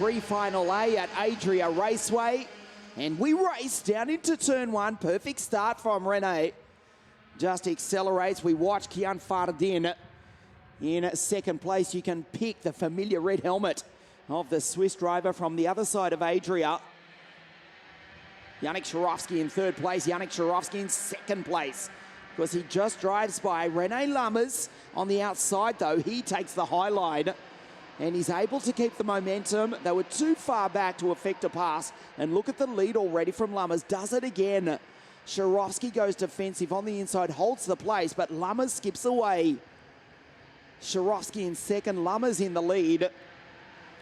Pre-final A at Adria Raceway. And we race down into turn one. Perfect start from Rene. Just accelerates. We watch Kian Fardin in second place. You can pick the familiar red helmet of the Swiss driver from the other side of Adria. Yannick Sharovsky in third place. Yannick Sharovsky in second place, because he just drives by Rene Lammers on the outside, though. He takes the high line and he's able to keep the momentum. They were too far back to effect a pass. And look at the lead already from Lammers. Does it again. Sharovsky goes defensive on the inside, holds the place, but Lammers skips away. Sharovsky in second, Lammers in the lead.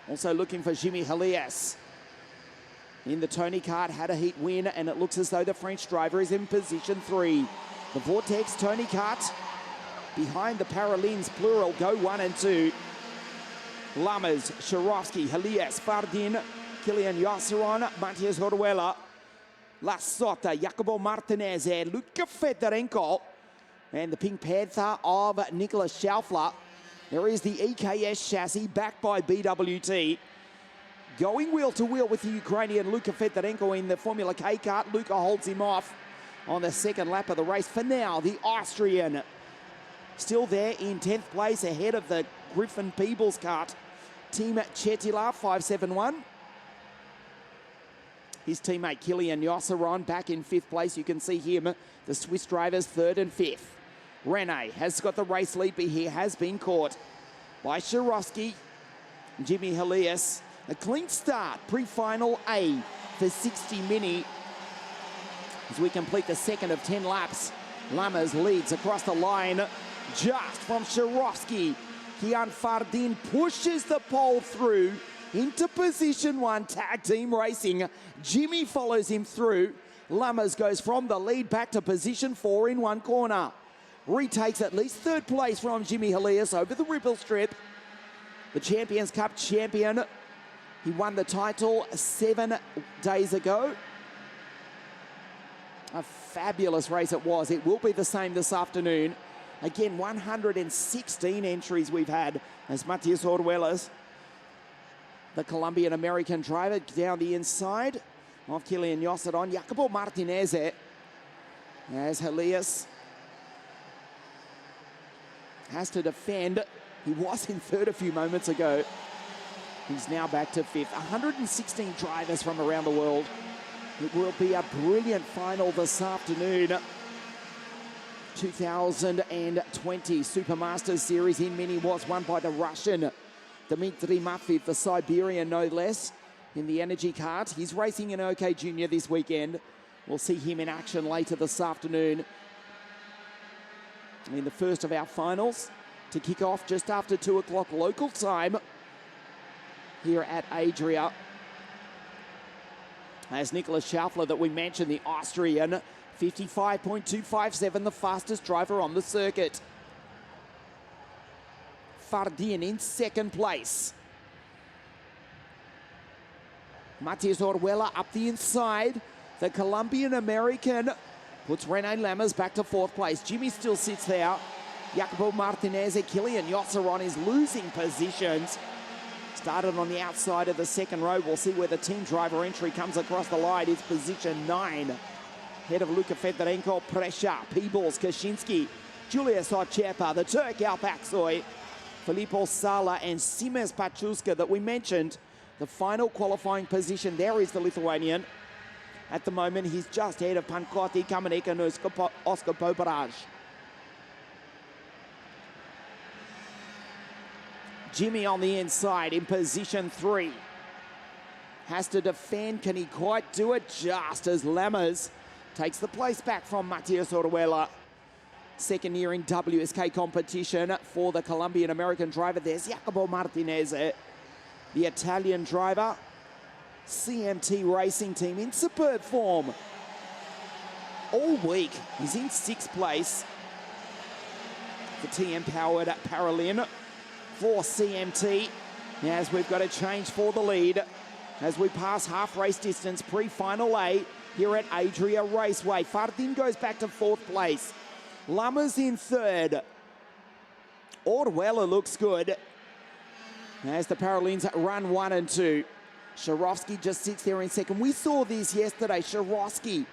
Also looking for Jimmy Helias in the Tony Kart, had a heat win, and it looks as though the French driver is in position 3. The Vortex Tony Kart behind the Paralins, plural, go 1 and 2. Lammers, Sharovsky, Helias, Fardin, Kilian Yosseron, Matthias Horuela, La Sota, Jacopo Martinez, and Luca Fedorenko, and the Pink Panther of Nicholas Schaufler. There is the EKS chassis backed by BWT. Going wheel to wheel with the Ukrainian Luka Fedorenko in the Formula K kart. Luka holds him off on the second lap of the race. For now, the Austrian still there in 10th place ahead of the Griffin Peebles kart. Team Chetila 571. His teammate Kilian Yosseron back in 5th place. You can see him, the Swiss drivers 3rd and 5th. Rene has got the race lead, but he has been caught by Sharovsky. Jimmy Helias, a clean start, pre-final A for 60 Mini. As we complete the second of 10 laps, Lammers leads across the line just from Sharovsky. Kian Fardin pushes the pole through into position 1, tag team racing. Jimmy follows him through. Lammers goes from the lead back to position 4 in one corner. Retakes at least 3rd place from Jimmy Helias over the Ripple Strip. The Champions Cup champion. He won the title 7 days ago. A fabulous race it was. It will be the same this afternoon. Again, 116 entries we've had as Matthias Orwelas, the Colombian-American driver, down the inside of Kilian Yosseron. Jacopo Martinez as Helias has to defend. He was in 3rd a few moments ago. He's now back to 5th. 116 drivers from around the world. It will be a brilliant final this afternoon. 2020 Supermasters Series in Mini was won by the Russian Dmitry Matveev, the Siberian no less, in the Energy Kart. He's racing in okjunior this weekend. We'll see him in action later this afternoon in the first of our finals to kick off just after 2 o'clock local time here at Adria. As Nicholas Schaufler, that we mentioned, the Austrian, 55.257, the fastest driver on the circuit. Fardin in 2nd place. Matthias Orwella up the inside. The Colombian-American puts Rene Lammers back to 4th place. Jimmy still sits there. Jacopo Martinez, Kilian Yosseron is losing positions. Started on the outside of the 2nd row. We'll see where the team driver entry comes across the line. It's position 9. Head of Luka Fedorenko, Presha, Peebles, Kaczynski, Julius Ochepa, the Turk Alpaksoy, Filippo Sala and Simes Pachuska that we mentioned. The final qualifying position, there is the Lithuanian. At the moment, he's just ahead of Pankoti, Kamenek and Oscar Poparaj. Jimmy on the inside in position 3. Has to defend. Can he quite do it? Just as Lammers takes the place back from Matthias Orwella. 2nd year in WSK competition for the Colombian-American driver. There's Jacopo Martinez, the Italian driver. CMT Racing Team in superb form all week. He's in 6th place. The TM-powered Paralin for CMT. As we've got a change for the lead as we pass half race distance, pre-final A here at Adria Raceway. Fardin goes back to 4th place. Lammers in 3rd. Orwella looks good as the Paralins run 1 and 2. Sharovsky just sits there in second. We saw this yesterday. Sharovsky,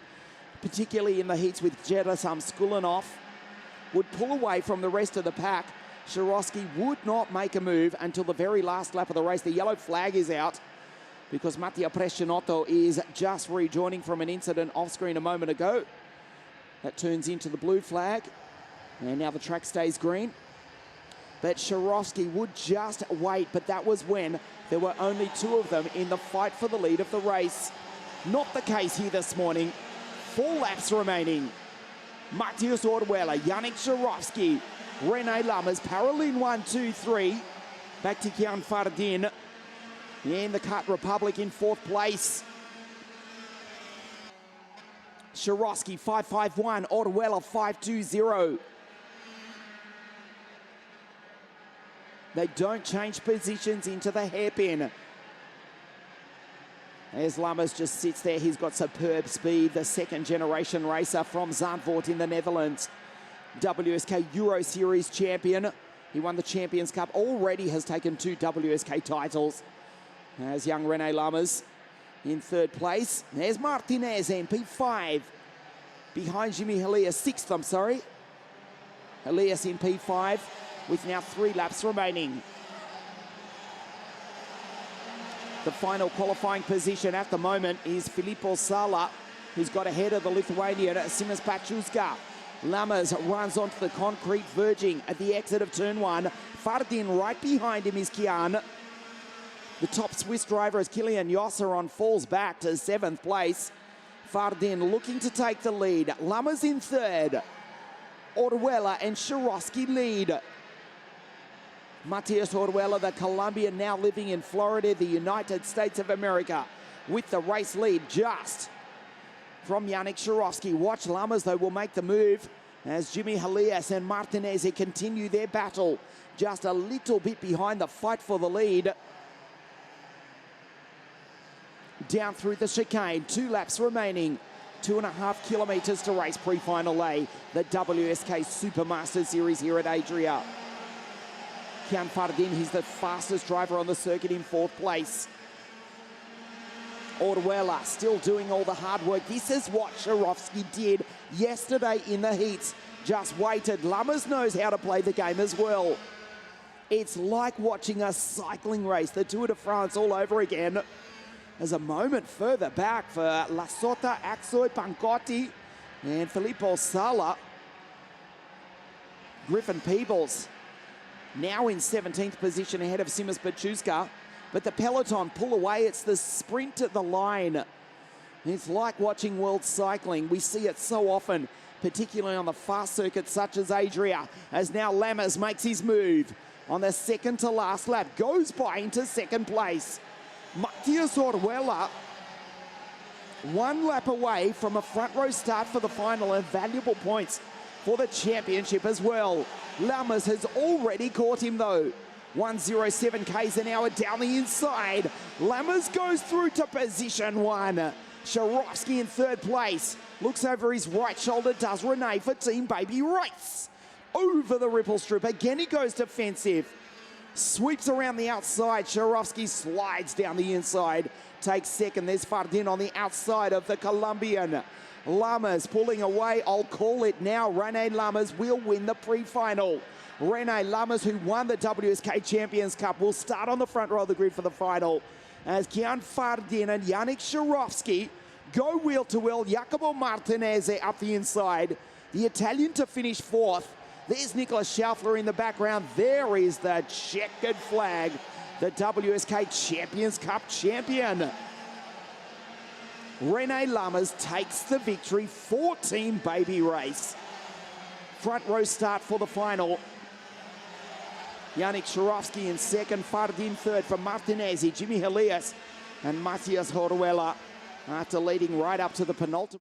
particularly in the heats with Jedasam Skulinov, would pull away from the rest of the pack. Sharovsky would not make a move until the very last lap of the race. The yellow flag is out because Mattia Prescinotto is just rejoining from an incident off screen a moment ago. That turns into the blue flag, and now the track stays green. But Sharovsky would just wait, but that was when there were only two of them in the fight for the lead of the race. Not the case here this morning. 4 laps remaining. Matthias Orduela, Yannick Sharovsky, Rene Lammers, Paralin 1, 2, 3. Back to Kian Fardin in the Kart Republic in 4th place. Sharovsky 5-5-1, Orduela 5-2-0. They don't change positions into the hairpin. As Lammers just sits there, he's got superb speed. The second generation racer from Zandvoort in the Netherlands. WSK Euro Series champion. He won the Champions Cup, already has taken 2 WSK titles. As young Rene Lammers in 3rd place. There's Martinez in P5. Behind Jimmy Elias, 6th, I'm sorry. Elias in P5 with now 3 laps remaining. The final qualifying position at the moment is Filippo Sala, who's got ahead of the Lithuanian Simas Pachuska. Lammers runs onto the concrete verging at the exit of turn 1. Fardin right behind him is Kian. The top Swiss driver is Kilian Josseron, falls back to 7th place. Fardin looking to take the lead. Lammers in 3rd. Orduela and Sharovsky lead. Matthias Orduela, the Colombian, now living in Florida, the United States of America, with the race lead just from Yannick Sharovsky. Watch Lammers, though, will make the move as Jimmy Elias and Martinez continue their battle. Just a little bit behind the fight for the lead. Down through the chicane, 2 laps remaining. 2.5 kilometres to race pre-final A, the WSK Supermaster Series here at Adria. Kian Fardin, he's the fastest driver on the circuit in 4th place. Orduela still doing all the hard work. This is what Sharovsky did yesterday in the heats. Just waited. Lammers knows how to play the game as well. It's like watching a cycling race, the Tour de France all over again. There's a moment further back for La Sota, Axoy, Pancotti, and Filippo Sala. Griffin Peebles now in 17th position ahead of Simas Pachuska, but the peloton pull away. It's the sprint at the line. It's like watching world cycling. We see it so often, particularly on the fast circuits such as Adria, as now Lammers makes his move on the second to last lap, goes by into 2nd place. Matthias Orduela, 1 lap away from a front row start for the final and valuable points for the championship as well. Lammers has already caught him though. 107 k's an hour down the inside. Lammers goes through to position 1. Sharovsky in 3rd place. Looks over his right shoulder, does Rene for Team Baby Race. Over the ripple strip, again he goes defensive. Sweeps around the outside. Sharovsky slides down the inside. Takes 2nd. There's Fardin on the outside of the Colombian. Lammers pulling away. I'll call it now. Rene Lammers will win the pre-final. Rene Lammers, who won the WSK Champions Cup, will start on the front row of the grid for the final. As Kian Fardin and Yannick Sharovsky go wheel to wheel. Jacopo Martinez up the inside. The Italian to finish 4th. There's Nicolas Schaufler in the background. There is the checkered flag, the WSK Champions Cup champion. Rene Lammers takes the victory for Team Baby Race. Front row start for the final. Yannick Sharovsky in 2nd, Fardin 3rd for Martinez, Jimmy Elias and Matthias Orduela after leading right up to the penultimate.